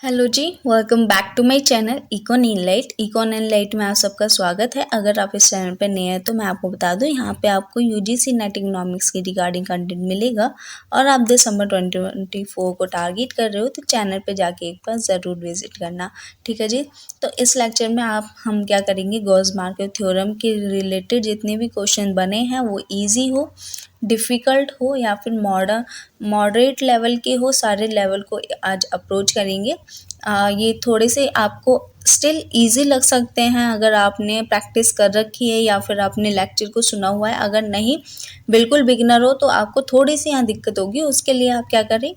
Hello ji, welcome back to my channel Econ Enlight में आप सबका स्वागत है। अगर आप इस चैनल पर नए हैं तो मैं आपको बता दूं, यहाँ पे आपको यूजीसी नेट इकोनॉमिक्स के रिगार्डिंग कंटेंट मिलेगा और आप दिसंबर 2024 को टारगेट कर रहे हो तो चैनल पे जाके एक बार ज़रूर विजिट करना। ठीक है जी। तो इस लेक्चर में हम क्या करेंगे, गॉस मार्कोव थ्योरम के रिलेटेड जितने भी क्वेश्चन बने हैं वो ईजी हो, डिफ़िकल्ट हो या फिर मॉडरेट लेवल के हो, सारे लेवल को आज अप्रोच करेंगे। ये थोड़े से आपको स्टिल इजी लग सकते हैं अगर आपने प्रैक्टिस कर रखी है या फिर आपने लेक्चर को सुना हुआ है। अगर नहीं, बिल्कुल बिगिनर हो तो आपको थोड़ी सी यहाँ दिक्कत होगी। उसके लिए आप क्या करें,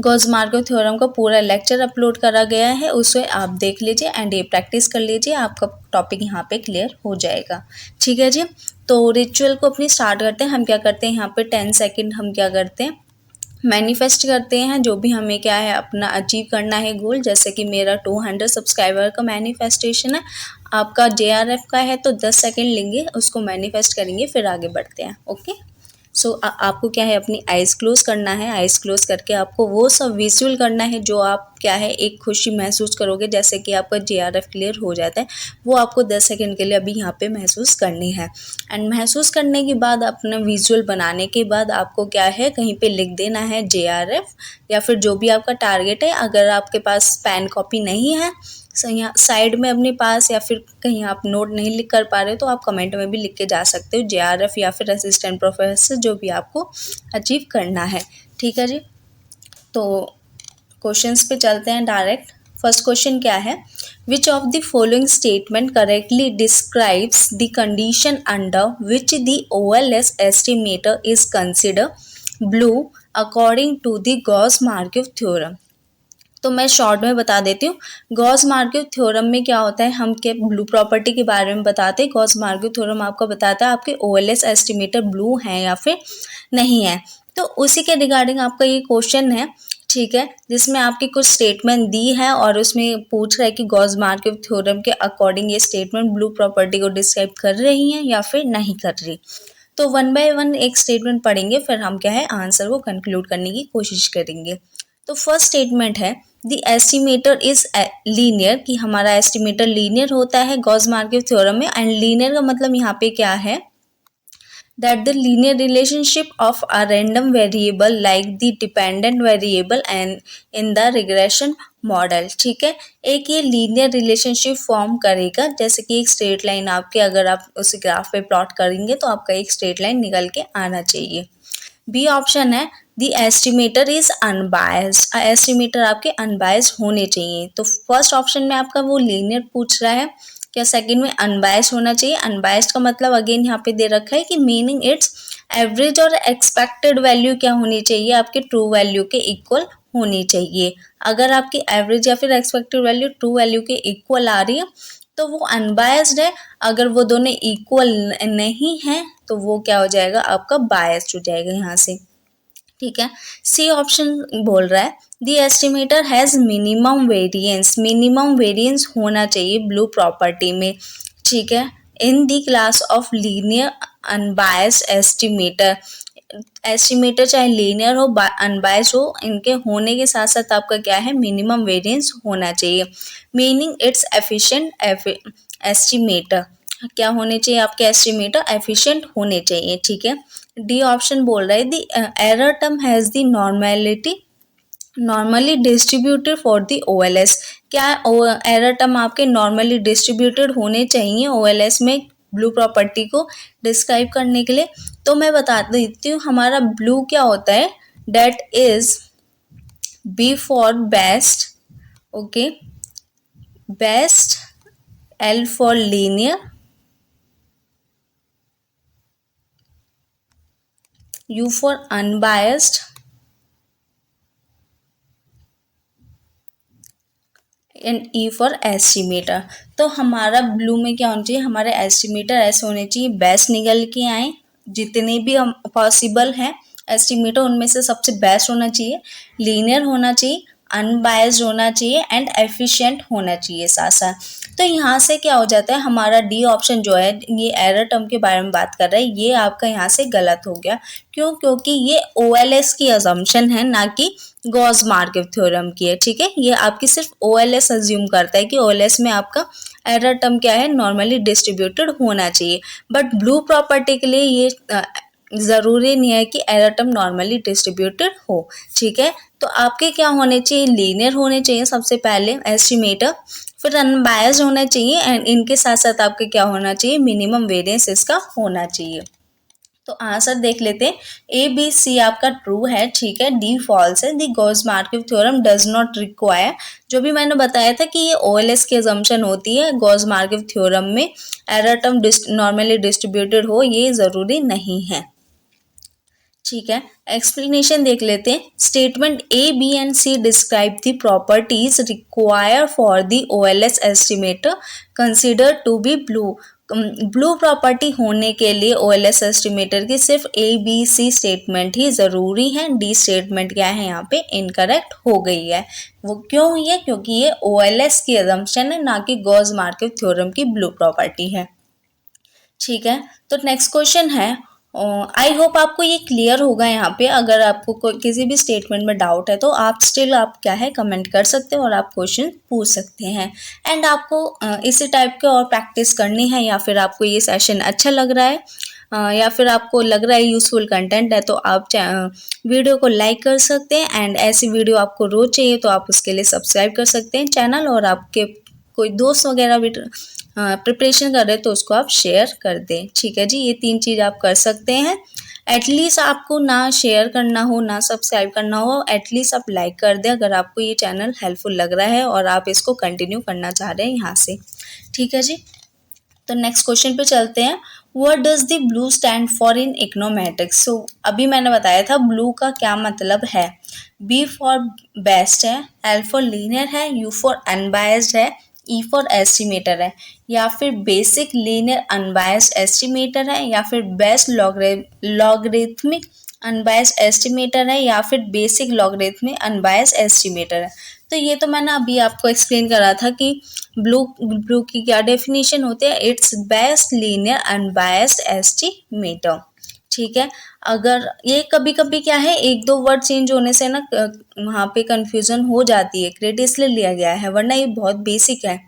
गॉस मार्कोव थ्योरम का पूरा लेक्चर अपलोड करा गया है, उसे आप देख लीजिए एंड ये प्रैक्टिस कर लीजिए, आपका टॉपिक यहाँ पे क्लियर हो जाएगा। ठीक है जी। तो रिचुअल को अपनी स्टार्ट करते हैं। हम क्या करते हैं, यहाँ पे 10 सेकेंड हम क्या करते हैं, मैनिफेस्ट करते हैं जो भी हमें क्या है अपना अचीव करना है गोल। जैसे कि मेरा 200 सब्सक्राइबर का मैनिफेस्टेशन है, आपका JRF का है, तो 10 सेकेंड लेंगे, उसको मैनिफेस्ट करेंगे, फिर आगे बढ़ते हैं। ओके। सो आपको क्या है, अपनी आइज़ क्लोज करना है। आइज़ क्लोज करके आपको वो सब विजुअल करना है जो आप क्या है एक खुशी महसूस करोगे, जैसे कि आपका JRF क्लियर हो जाता है, वो आपको 10 सेकेंड के लिए अभी यहाँ पे महसूस करनी है। एंड महसूस करने के बाद, अपना विजुअल बनाने के बाद आपको क्या है कहीं पे लिख देना है JRF या फिर जो भी आपका टारगेट है। अगर आपके पास पेन कॉपी नहीं है यहाँ साइड में अपने पास, या फिर कहीं आप नोट नहीं लिख कर पा रहे हो तो आप कमेंट में भी लिख के जा सकते हो JRF या फिर असिस्टेंट प्रोफेसर, जो भी आपको अचीव करना है। ठीक है जी। तो क्वेश्चंस पे चलते हैं डायरेक्ट। फर्स्ट क्वेश्चन क्या है, which of the following statement correctly describes the condition under which the OLS estimator is consider blue according to the Gauss Markov theorem. तो मैं शॉर्ट में बता देती हूँ। गॉस मार्कोव थ्योरम में क्या होता है, हम के ब्लू प्रॉपर्टी के बारे में बताते हैं। गॉस मार्कोव थ्योरम आपको बताता है आपके OLS एस्टिमेटर ब्लू हैं या फिर नहीं है। तो उसी के रिगार्डिंग आपका ये क्वेश्चन है, ठीक है, जिसमें आपकी कुछ स्टेटमेंट दी है और उसमें पूछ रहा है कि गॉस मार्कोव थ्योरम के अकॉर्डिंग ये स्टेटमेंट ब्लू प्रॉपर्टी को डिस्क्राइब कर रही है या फिर नहीं कर रही। तो वन बाय वन एक स्टेटमेंट पढ़ेंगे, फिर हम क्या है आंसर को कंक्लूड करने की कोशिश करेंगे। तो फर्स्ट स्टेटमेंट है, द एस्टिमेटर इज लीनियर, कि हमारा एस्टिमेटर लीनियर होता है गॉस मार्कोव थ्योरम में। एंड लीनियर का मतलब यहाँ पे क्या है, that the linear relationship of a random variable like the dependent variable and in the regression model. ठीक है, एक ये लीनियर रिलेशनशिप फॉर्म करेगा, जैसे कि एक स्ट्रेट लाइन आपके, अगर आप उस ग्राफ पे प्लॉट करेंगे तो आपका एक स्ट्रेट लाइन निकल के आना चाहिए। बी ऑप्शन है, the estimator is unbiased, estimator आपके अनबायस्ड होने चाहिए। तो फर्स्ट ऑप्शन में आपका वो लीनियर पूछ रहा है, क्या सेकंड में अनबायस्ड होना चाहिए। अनबायस्ड का मतलब अगेन यहाँ पे दे रखा है कि मीनिंग इट्स एवरेज और एक्सपेक्टेड वैल्यू क्या होनी चाहिए, आपके ट्रू वैल्यू के इक्वल होनी चाहिए। अगर आपकी एवरेज या फिर एक्सपेक्टेड वैल्यू ट्रू वैल्यू के इक्वल आ रही है तो वो अनबायस्ड है। अगर वो दोनों इक्वल नहीं है तो वो क्या हो जाएगा, आपका बायस्ड हो जाएगा यहाँ से। ठीक है, सी ऑप्शन बोल रहा है, the estimator has minimum variance, minimum variance होना चाहिए ब्लू प्रॉपर्टी में। ठीक है, in the class of linear unbiased estimator, estimator चाहे लीनियर हो अनबायस्ड हो, इनके होने के साथ साथ आपका क्या है मिनिमम वेरिएंस होना चाहिए। मीनिंग इट्स एफिशिएंट एस्टिमेटर, क्या होने चाहिए आपके एस्टिमेटर एफिशिएंट होने चाहिए। ठीक है, डी ऑप्शन बोल रहा है, the error term has the normality normally distributed for the OLS, क्या एरर टर्म आपके नॉर्मली डिस्ट्रीब्यूटेड होने चाहिए OLS में ब्लू प्रॉपर्टी को डिस्क्राइब करने के लिए। तो मैं बता देती हूँ, हमारा ब्लू क्या होता है, that is B for best, okay, best, L for linear, U for unbiased and E for estimator. तो हमारा ब्लू में क्या होना चाहिए, हमारे एस्टिमेटर ऐसे होने चाहिए, बेस्ट निकल के आए, जितने भी पॉसिबल हैं एस्टिमेटर उनमें से सबसे बेस्ट होना चाहिए, लीनियर होना चाहिए, अनबायस्ड होना चाहिए एंड एफिशिएंट होना चाहिए साथ साथ। तो यहाँ से क्या हो जाता है, हमारा डी ऑप्शन जो है ये एरर टर्म के बारे में बात कर रहा है, ये आपका यहाँ से गलत हो गया। क्यों? क्योंकि ये OLS की अजम्पशन है, ना कि गॉस मार्कव थ्योरम की है। ठीक है, ये आपकी सिर्फ OLS अज्यूम करता है कि OLS में आपका एरर टर्म क्या है, नॉर्मली डिस्ट्रीब्यूटेड होना चाहिए। बट ब्लू प्रॉपर्टी के लिए ये ज़रूरी नहीं है कि एरर टर्म नॉर्मली डिस्ट्रीब्यूटेड हो। ठीक है, तो आपके क्या होने चाहिए, लीनियर होने चाहिए सबसे पहले एस्टिमेटर, फिर अनबायस्ड होना चाहिए एंड इनके साथ साथ आपके क्या होना चाहिए, मिनिमम वेरिएंस इसका होना चाहिए। तो आंसर देख लेते हैं, ए बी सी आपका ट्रू है। ठीक है, डी फॉल्स है। The Gauss Markov theorem does not require, जो भी मैंने बताया था कि ये OLS की अजम्पशन होती है, गॉस मार्कव थ्योरम में एरर टर्म नॉर्मली डिस्ट्रीब्यूटेड हो ये ज़रूरी नहीं है। ठीक है, एक्सप्लेनेशन देख लेते हैं। Statement A B and C describe the properties require for the OLS estimator consider to be blue. Blue property होने के लिए OLS एस्टिमेटर की सिर्फ ABC स्टेटमेंट ही ज़रूरी है। डी स्टेटमेंट क्या है यहाँ पे इनकरेक्ट हो गई है। वो क्यों हुई है? क्योंकि ये OLS की अजम्पशन है, ना कि गॉस मार्कव थ्योरम की ब्लू प्रॉपर्टी है। ठीक है, तो नेक्स्ट क्वेश्चन है, आई होप आपको ये क्लियर होगा। यहाँ पे अगर आपको कोई किसी भी स्टेटमेंट में डाउट है तो आप स्टिल आप क्या है कमेंट कर सकते हो और आप क्वेश्चन पूछ सकते हैं। एंड आपको इसी टाइप के और प्रैक्टिस करनी है, या फिर आपको ये सेशन अच्छा लग रहा है या फिर आपको लग रहा है यूजफुल कंटेंट है, तो आप वीडियो को लाइक कर सकते हैं। एंड ऐसी वीडियो आपको रोज चाहिए तो आप उसके लिए सब्सक्राइब कर सकते हैं चैनल, और आपके कोई दोस्त वगैरह भी प्रिपरेशन कर रहे तो उसको आप शेयर कर दें। ठीक है जी, ये 3 चीज़ आप कर सकते हैं। एटलीस्ट आपको ना शेयर करना हो ना सब्सक्राइब करना हो, एटलीस्ट आप लाइक कर दें अगर आपको ये चैनल हेल्पफुल लग रहा है और आप इसको कंटिन्यू करना चाह रहे हैं यहाँ से। ठीक है जी, तो नेक्स्ट क्वेश्चन पे चलते हैं। What does the BLUE stand for in econometrics? So अभी मैंने बताया था ब्लू का क्या मतलब है। बी फॉर बेस्ट है, एल फॉर लीनियर है, यू फॉर अनबायस्ड है, ई फॉर एस्टिमेटर है, या फिर बेसिक लीनियर अनबायस्ड एस्टिमेटर है, या फिर बेस्ट लॉगरिथमिक अनबायस्ड एस्टिमेटर है, या फिर बेसिक लॉगरिथमिक अनबायस्ड एस्टिमेटर है। तो ये तो मैंने अभी आपको एक्सप्लेन करा था कि ब्लू की क्या डेफिनेशन होती है, it's best linear unbiased estimator. ठीक है, अगर ये कभी कभी क्या है एक दो वर्ड चेंज होने से ना वहाँ पे कंफ्यूजन हो जाती है, क्रेडिट इसलिए लिया गया है, वरना ये बहुत बेसिक है।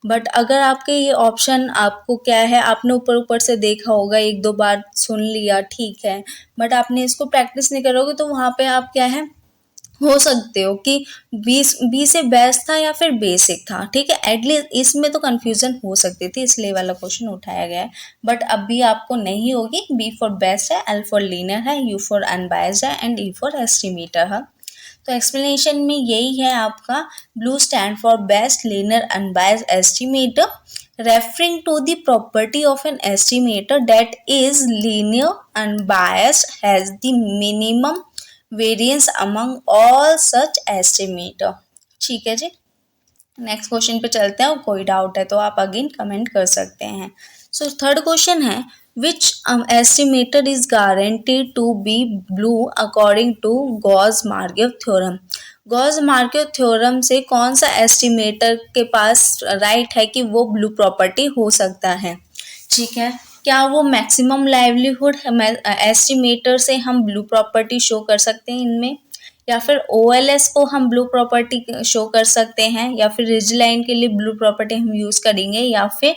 बट अगर आपके ये ऑप्शन आपको क्या है, आपने ऊपर ऊपर से देखा होगा, एक दो बार सुन लिया ठीक है, बट आपने इसको प्रैक्टिस नहीं करोगे तो वहाँ पे आप क्या है हो सकते हो कि बी से बेस्ट था या फिर बेसिक था। ठीक है, एटलीस्ट इसमें तो कंफ्यूजन हो सकती थी, इसलिए वाला क्वेश्चन उठाया गया है। बट अभी आपको नहीं होगी। बी फॉर बेस्ट है, एल फॉर लीनियर है, यू फॉर अनबायस्ड है एंड ई फॉर एस्टिमेटर है। तो एक्सप्लेनेशन में यही है आपका, blue stand for best linear unbiased estimator referring to the property of an estimator that is linear unbiased has the minimum variance among all such estimator. ठीक है जी, next question पे चलते हैं, और कोई डाउट है तो आप अगेन कमेंट कर सकते हैं। सो थर्ड क्वेश्चन है, which estimator is guaranteed to be BLUE according to Gauss Markov theorem? Gauss Markov theorem से कौन सा एस्टिमेटर के पास राइट है कि वो ब्लू प्रॉपर्टी हो सकता है? ठीक है, क्या वो मैक्सिमम लाइवलीहुड एस्टिमेटर से हम ब्लू प्रॉपर्टी शो कर सकते हैं इनमें, या फिर OLS को हम ब्लू प्रॉपर्टी शो कर सकते हैं, या फिर रिज लाइन के लिए ब्लू प्रॉपर्टी हम यूज़ करेंगे, या फिर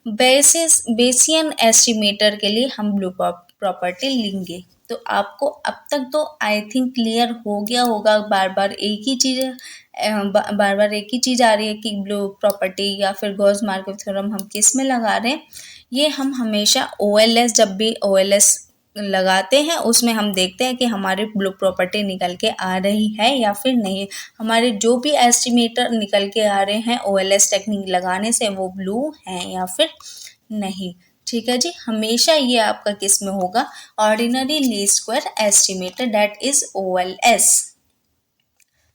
बेसियन एस्टिमेटर के लिए हम ब्लू प्रॉपर्टी लेंगे? तो आपको अब तक तो आई थिंक क्लियर हो गया होगा। बार बार एक ही चीज़ आ रही है कि ब्लू प्रॉपर्टी या फिर गॉस मार्कव थ्योरम हम किस में लगा रहे हैं। ये हम हमेशा OLS, जब भी OLS लगाते हैं उसमें हम देखते हैं कि हमारी ब्लू प्रॉपर्टी निकल के आ रही है या फिर नहीं। हमारे जो भी एस्टिमेटर निकल के आ रहे हैं OLS टेक्निक लगाने से, वो ब्लू हैं या फिर नहीं। ठीक है जी, हमेशा ये आपका किस में होगा, ordinary least square estimator that is OLS।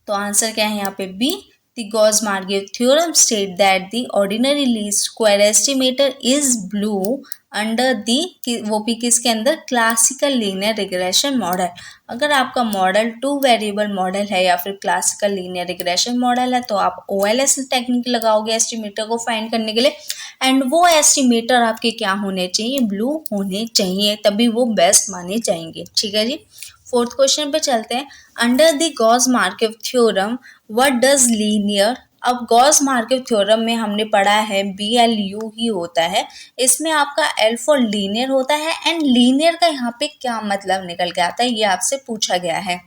तो आंसर क्या है यहाँ पे, B, The Gauss-Markov theorem states that the ordinary least square estimator is blue under the वो भी किसके अंदर क्लासिकल लीनियर रिग्रेशन मॉडल। अगर आपका मॉडल 2 वेरिएबल मॉडल है या फिर क्लासिकल लीनियर रिग्रेशन मॉडल है तो आप OLS टेक्निक लगाओगे एस्टिमेटर को फाइंड करने के लिए, एंड वो एस्टिमेटर आपके क्या होने चाहिए, ब्लू होने चाहिए, तभी वो बेस्ट माने जाएंगे। ठीक है जी। फोर्थ क्वेश्चन पे चलते हैं। Under the Gauss Markov theorem what does linear, अब गॉस मार्कव थ्योरम में हमने पढ़ा है BLU ही होता है, इसमें आपका L फॉर लीनियर होता है, एंड लीनियर का यहाँ पे क्या मतलब निकल के आता है ये आपसे पूछा गया है।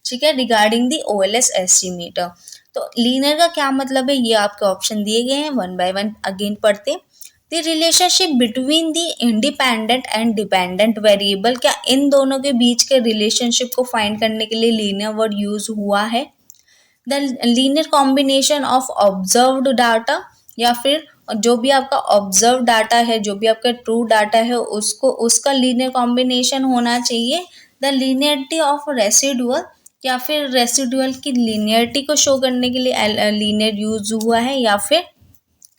ठीक है, रिगार्डिंग दी OLS एस्टिमेटर। तो लीनियर का क्या मतलब है ये आपके ऑप्शन दिए गए हैं, वन बाय वन अगेन पढ़ते। The relationship between the independent and dependent variable, क्या इन दोनों के बीच के रिलेशनशिप को फाइंड करने के लिए लीनियर वर्ड यूज हुआ है। The linear combination of observed data, या फिर जो भी आपका ऑब्जर्व डाटा है, जो भी आपका ट्रू डाटा है उसको उसका लीनियर कॉम्बिनेशन होना चाहिए। द लीनियरिटी ऑफ रेसिडुअल, या फिर रेसिडुअल की लीनियरिटी को शो करने के लिए लीनियर यूज हुआ है, या फिर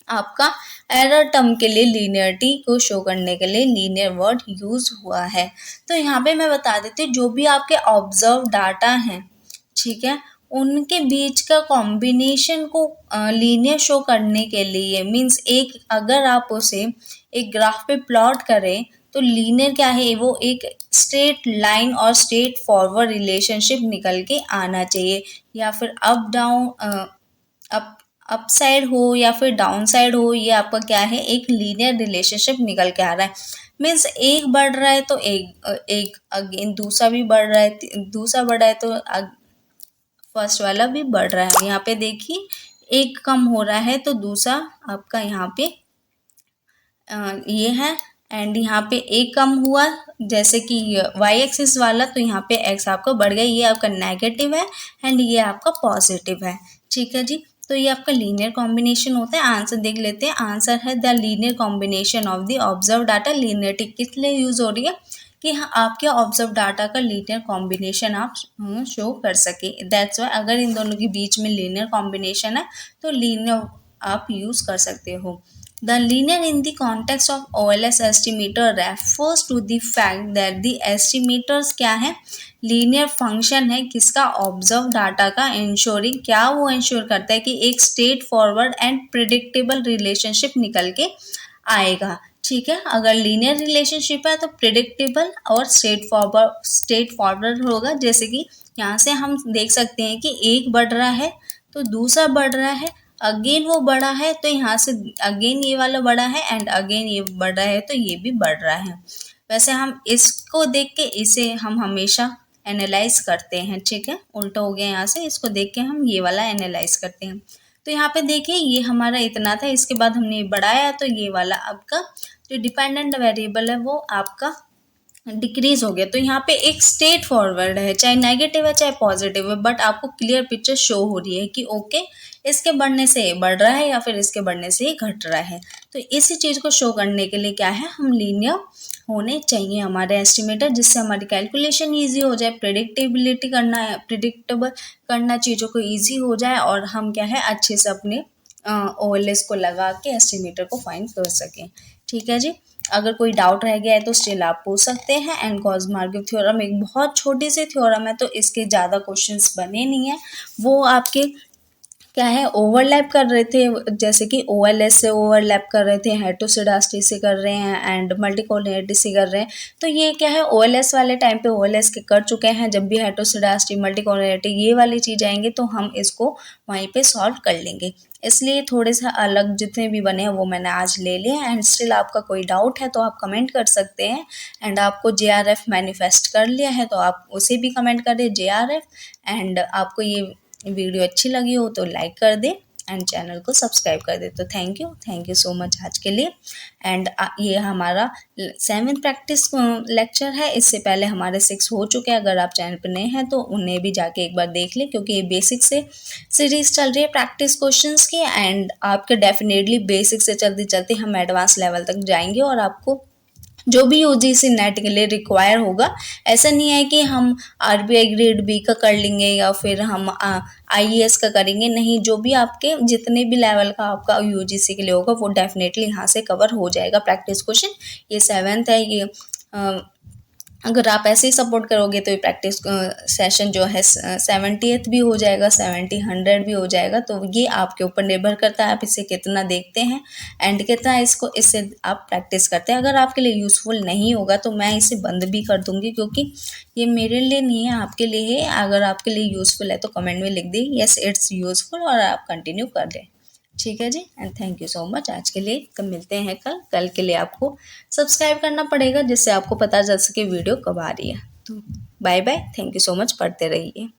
आपका एरर टर्म के लिए लीनियरिटी को शो करने के लिए लीनियर वर्ड यूज हुआ है। तो यहाँ पे मैं बता देती हूँ जो भी आपके ऑब्जर्व डाटा हैं, ठीक है, उनके बीच का कॉम्बिनेशन को लीनियर शो करने के लिए मीन्स एक अगर आप उसे एक ग्राफ पे प्लॉट करें तो लीनियर क्या है, वो एक स्ट्रेट लाइन और स्ट्रेट फॉरवर्ड रिलेशनशिप निकल के आना चाहिए, या फिर अप डाउन अप साइड हो या फिर डाउन साइड हो, ये आपका क्या है, एक लीनियर रिलेशनशिप निकल के आ रहा है। मीन्स एक बढ़ रहा है तो एक अगेन दूसरा भी बढ़ रहा है, दूसरा बढ़ रहा है तो फर्स्ट वाला भी बढ़ रहा है। यहाँ पे देखिए एक कम हो रहा है तो दूसरा आपका यहाँ पे ये है, एंड यहाँ पे एक कम हुआ जैसे कि वाई एक्सिस वाला, तो यहाँ पे एक्स आपका बढ़ गया, ये आपका नेगेटिव है एंड ये आपका पॉजिटिव है। ठीक है जी, तो ये आपका लीनियर कॉम्बिनेशन होता है। आंसर देख लेते हैं, आंसर है the linear combination of the observe data. Linearity किस लिए यूज हो रही है कि आपके ऑब्जर्व डाटा का लीनियर कॉम्बिनेशन आप शो कर सके, दैट्स वाई अगर इन दोनों के बीच में लीनियर कॉम्बिनेशन है तो लीनियर आप यूज कर सकते हो। The linear in the context of OLS estimator refers to the fact that the estimators क्या है, लीनियर फंक्शन है किसका, ऑब्जर्व डाटा का, इंश्योरिंग क्या वो इंश्योर करता है कि एक straight forward and predictable relationship निकल के आएगा। ठीक है, अगर लीनियर रिलेशनशिप है तो प्रिडिक्टेबल और स्ट्रेट फॉरवर्ड होगा। जैसे कि यहाँ से हम देख सकते हैं कि एक बढ़ रहा है तो दूसरा बढ़ रहा है, अगेन वो बड़ा है तो यहाँ से अगेन ये वाला बड़ा है, एंड अगेन ये बढ़ रहा है तो ये भी बढ़ रहा है। वैसे हम इसको देख के इसे हम हमेशा एनालाइज करते हैं। ठीक है, उल्टा हो गया यहाँ से, इसको देख के हम ये वाला एनालाइज करते हैं। तो यहाँ पे देखिए ये हमारा इतना था, इसके बाद हमने ये बढ़ाया तो ये वाला आपका जो डिपेंडेंट वेरिएबल है वो आपका डिक्रीज हो गया। तो यहाँ पे एक स्ट्रेट फॉरवर्ड है, चाहे नेगेटिव है चाहे पॉजिटिव है, बट आपको क्लियर पिक्चर शो हो रही है कि ओके इसके बढ़ने से ये बढ़ रहा है या फिर इसके बढ़ने से ये घट रहा है। तो इसी चीज़ को शो करने के लिए क्या है, हम लीनियर होने चाहिए हमारे एस्टिमेटर, जिससे हमारी कैलकुलेशन ईजी हो जाए, प्रिडिक्टेबल करना चीज़ों को ईजी हो जाए, और हम क्या है अच्छे से अपने OLS को लगा के एस्टिमेटर को फाइंड कर सकें। ठीक है जी, अगर कोई डाउट रह गया है तो स्टिल आप पूछ सकते हैं। एंड गॉस-मार्कव थ्योरम एक बहुत छोटी सी थ्योरम है तो इसके ज़्यादा क्वेश्चंस बने नहीं हैं, वो आपके क्या है ओवरलैप कर रहे थे, जैसे कि OLS से ओवरलैप कर रहे थे, हेटेरोसिडास्टी से कर रहे हैं एंड मल्टीकोलिनियरिटी से कर रहे हैं। तो ये क्या है OLS वाले टाइम पे OLS के कर चुके हैं, जब भी हेटेरोसिडास्टी मल्टीकोलिनियरिटी ये वाली चीज़ आएंगे तो हम इसको वहीं पे सॉल्व कर लेंगे। इसलिए थोड़े सा अलग जितने भी बने हैं वो मैंने आज ले लिए। एंड स्टिल आपका कोई डाउट है तो आप कमेंट कर सकते हैं। एंड आपको JRF मैनिफेस्ट कर लिया है तो आप उसे भी कमेंट कर दें JRF। एंड आपको ये वीडियो अच्छी लगी हो तो लाइक कर दे एंड चैनल को सब्सक्राइब कर दे। तो थैंक यू सो मच आज के लिए। एंड ये हमारा 7th प्रैक्टिस लेक्चर है, इससे पहले हमारे 6 हो चुके हैं। अगर आप चैनल पर नए हैं तो उन्हें भी जाके एक बार देख लें, क्योंकि ये बेसिक से सीरीज चल रही है प्रैक्टिस क्वेश्चंस की, एंड आपके डेफिनेटली बेसिक से चलते चलते हम एडवांस लेवल तक जाएंगे और आपको जो भी यूजीसी नेट के लिए रिक्वायर होगा। ऐसा नहीं है कि हम आरबीआई ग्रेड बी का कर लेंगे या फिर हम आईएएस का करेंगे, नहीं, जो भी आपके जितने भी लेवल का आपका यूजीसी के लिए होगा वो डेफिनेटली यहाँ से कवर हो जाएगा प्रैक्टिस क्वेश्चन। ये 7th है, ये अगर आप ऐसे ही सपोर्ट करोगे तो ये प्रैक्टिस सेशन जो है 70th भी हो जाएगा, 70, 100 भी हो जाएगा। तो ये आपके ऊपर निर्भर करता है आप इसे कितना देखते हैं एंड कितना इसको इससे आप प्रैक्टिस करते हैं। अगर आपके लिए यूज़फुल नहीं होगा तो मैं इसे बंद भी कर दूंगी, क्योंकि ये मेरे लिए नहीं है, आपके लिए है। अगर आपके लिए यूज़फुल है तो कमेंट में लिख दें यस इट्स यूज़फुल और आप कंटिन्यू कर दें। ठीक है ji, and thank you so much. आज के लिए कल मिलते हैं, कल के लिए आपको सब्सक्राइब करना पड़ेगा जिससे आपको पता चल सके वीडियो कब आ रही है। तो bye bye, thank you so much, पढ़ते रहिए।